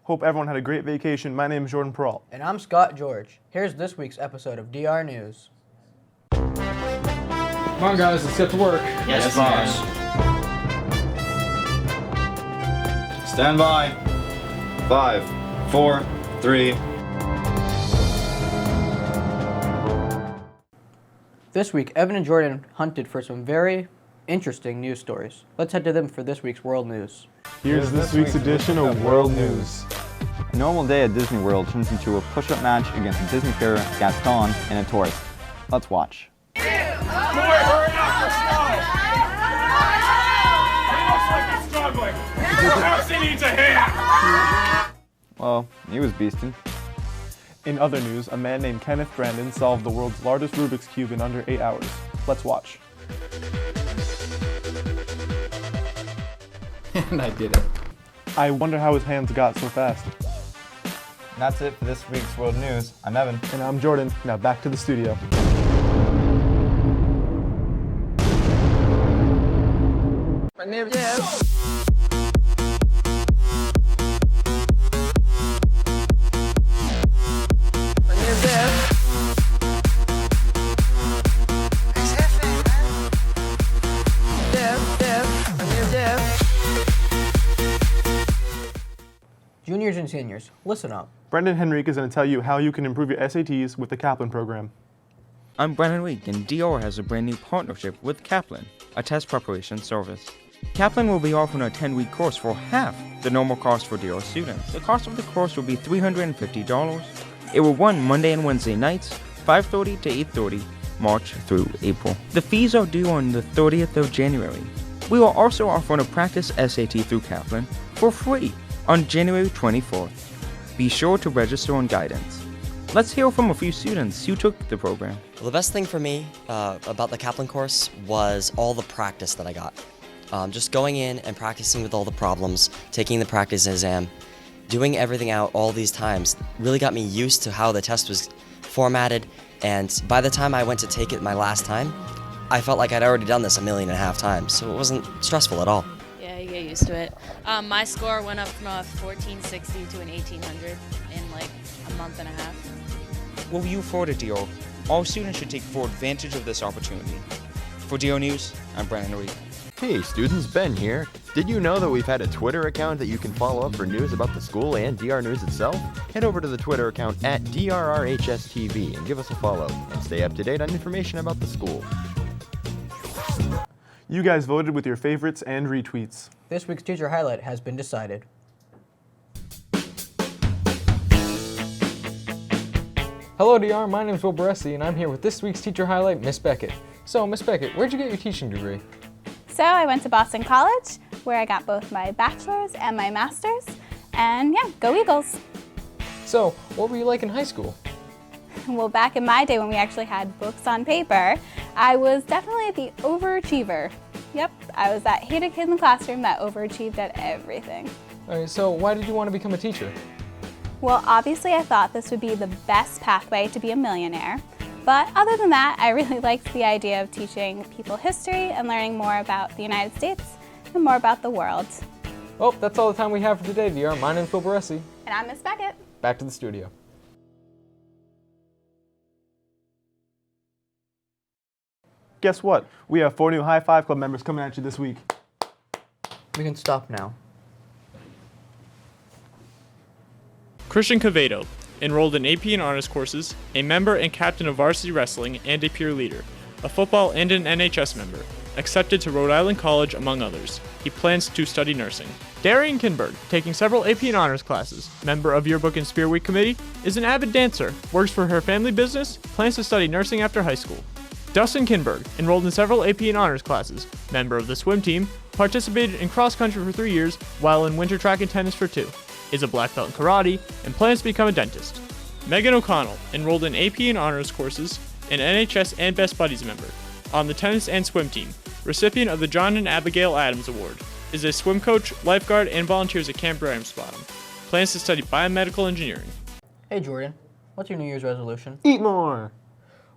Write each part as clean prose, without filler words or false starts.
Hope everyone had a great vacation. My name is Jordan Peralt. And I'm Scott George. Here's this week's episode of DR News. Come on guys, let's get to work. Yes, boss. Stand by. 5, 4, 3. This week, Evan and Jordan hunted for some very interesting news stories. Let's head to them for this week's World News. Here's this week's edition of World News. A normal day at Disney World turns into a push-up match against a Disney fairy Gaston and a tourist. Let's watch. Hurry up, we're slow! He looks like he's struggling. Perhaps he needs a hand! Well, he was beasting. In other news, a man named Kenneth Brandon solved the world's largest Rubik's Cube in under 8 hours. Let's watch. And I did it. I wonder how his hands got so fast. And that's it for this week's World News. I'm Evan. And I'm Jordan. Now back to the studio. My name is Jeff. My name is Jeff. Jeff. My name is Jeff. Juniors and seniors, listen up. Brendan Henrique is going to tell you how you can improve your SATs with the Kaplan program. I'm Brendan Week, and DR has a brand new partnership with Kaplan, a test preparation service. Kaplan will be offering a 10-week course for half the normal cost for DR students. The cost of the course will be $350. It will run Monday and Wednesday nights, 5:30 to 8:30, March through April. The fees are due on the 30th of January. We will also offer a practice SAT through Kaplan for free on January 24th. Be sure to register on guidance. Let's hear from a few students who took the program. Well, the best thing for me about the Kaplan course was all the practice that I got. Just going in and practicing with all the problems, taking the practice exam, doing everything out all these times really got me used to how the test was formatted, and by the time I went to take it my last time, I felt like I'd already done this 1.5 million times, so it wasn't stressful at all. Yeah, you get used to it. My score went up from a 1460 to an 1800 in like a month and a half. Will you forward a DR? All students should take full advantage of this opportunity. For DR News, I'm Brandon Reed. Hey students, Ben here. Did you know that we've had a Twitter account that you can follow up for news about the school and DR News itself? Head over to the Twitter account at DRRHSTV and give us a follow, and stay up to date on information about the school. You guys voted with your favorites and retweets. This week's teacher highlight has been decided. Hello DR, my name is Will Baresi, and I'm here with this week's teacher highlight, Miss Beckett. So, Miss Beckett, where'd you get your teaching degree? So I went to Boston College, where I got both my bachelor's and my master's, and yeah, go Eagles. So, what were you like in high school? Well, back in my day when we actually had books on paper, I was definitely the overachiever. Yep, I was that hated kid in the classroom that overachieved at everything. Alright, so why did you want to become a teacher? Well, obviously I thought this would be the best pathway to be a millionaire. But other than that, I really liked the idea of teaching people history and learning more about the United States and more about the world. Well, that's all the time we have for today, DR. My name's Will Baresi. And I'm Miss Beckett. Back to the studio. Guess what? We have 4 new High Five Club members coming at you this week. We can stop now. Christian Cavedo, enrolled in AP and honors courses, a member and captain of varsity wrestling and a peer leader, a football and an NHS member, accepted to Rhode Island College among others. He plans to study nursing. Darian Kinberg, taking several AP and honors classes, member of Yearbook and Spear Week Committee, is an avid dancer, works for her family business, plans to study nursing after high school. Dustin Kinberg, enrolled in several AP and honors classes, member of the swim team, participated in cross country for 3 years, while in winter track and tennis for 2. Is a black belt in karate, and plans to become a dentist. Megan O'Connell, enrolled in AP and honors courses, an NHS and Best Buddies member, on the tennis and swim team, recipient of the John and Abigail Adams Award, is a swim coach, lifeguard, and volunteers at Camp Ramsbottom. Plans to study biomedical engineering. Hey Jordan, what's your New Year's resolution? Eat more!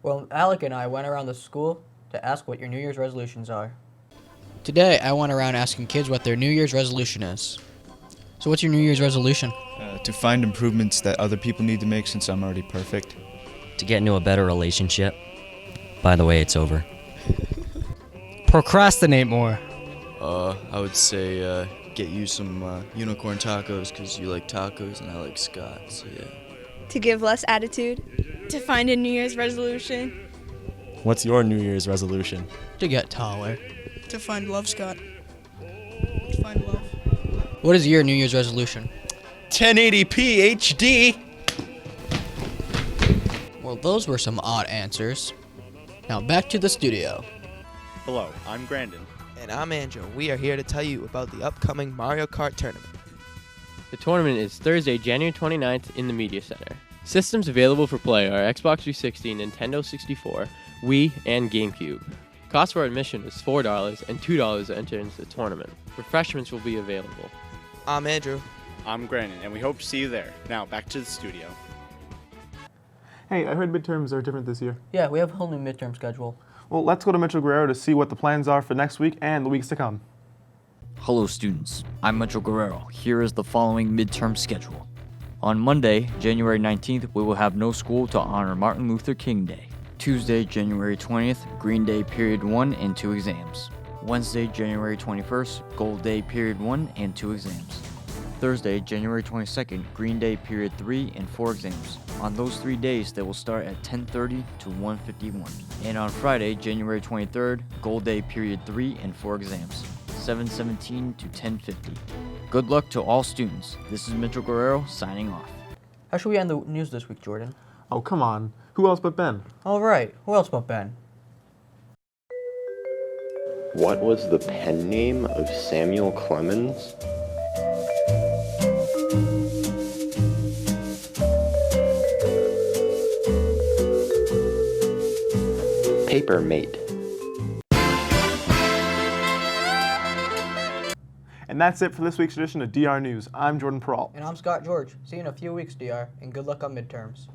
Well, Alec and I went around the school to ask what your New Year's resolutions are. Today, I went around asking kids what their New Year's resolution is. So what's your New Year's resolution? To find improvements that other people need to make since I'm already perfect. To get into a better relationship. By the way, it's over. Procrastinate more. I would say get you some unicorn tacos because you like tacos and I like Scott, so yeah. To give less attitude. To find a New Year's resolution. What's your New Year's resolution? To get taller. To find love, Scott. To find love. What is your New Year's resolution? 1080p HD. Well, those were some odd answers. Now back to the studio. Hello, I'm Grandin. And I'm Andrew. We are here to tell you about the upcoming Mario Kart tournament. The tournament is Thursday, January 29th in the Media Center. Systems available for play are Xbox 360, Nintendo 64, Wii, and GameCube. Cost for admission is $4 and $2 to enter into the tournament. Refreshments will be available. I'm Andrew. I'm Grandin, and we hope to see you there. Now, back to the studio. Hey, I heard midterms are different this year. Yeah, we have a whole new midterm schedule. Well, let's go to Mitchell Guerrero to see what the plans are for next week and the weeks to come. Hello students, I'm Mitchell Guerrero. Here is the following midterm schedule. On Monday, January 19th, we will have no school to honor Martin Luther King Day. Tuesday, January 20th, Green Day Period 1 and 2 exams. Wednesday, January 21st, Gold Day Period 1 and 2 exams. Thursday, January 22nd, Green Day Period 3 and 4 exams. On those 3 days, they will start at 10:30 to 1:51. And on Friday, January 23rd, Gold Day Period 3 and 4 exams. 7:17 to 10:50. Good luck to all students. This is Mitchell Guerrero signing off. How should we end the news this week, Jordan? Oh, come on. Who else but Ben? All right. Who else but Ben? What was the pen name of Samuel Clemens? Paper mate. And that's it for this week's edition of DR News. I'm Jordan Peralt. And I'm Scott George. See you in a few weeks, DR, and good luck on midterms.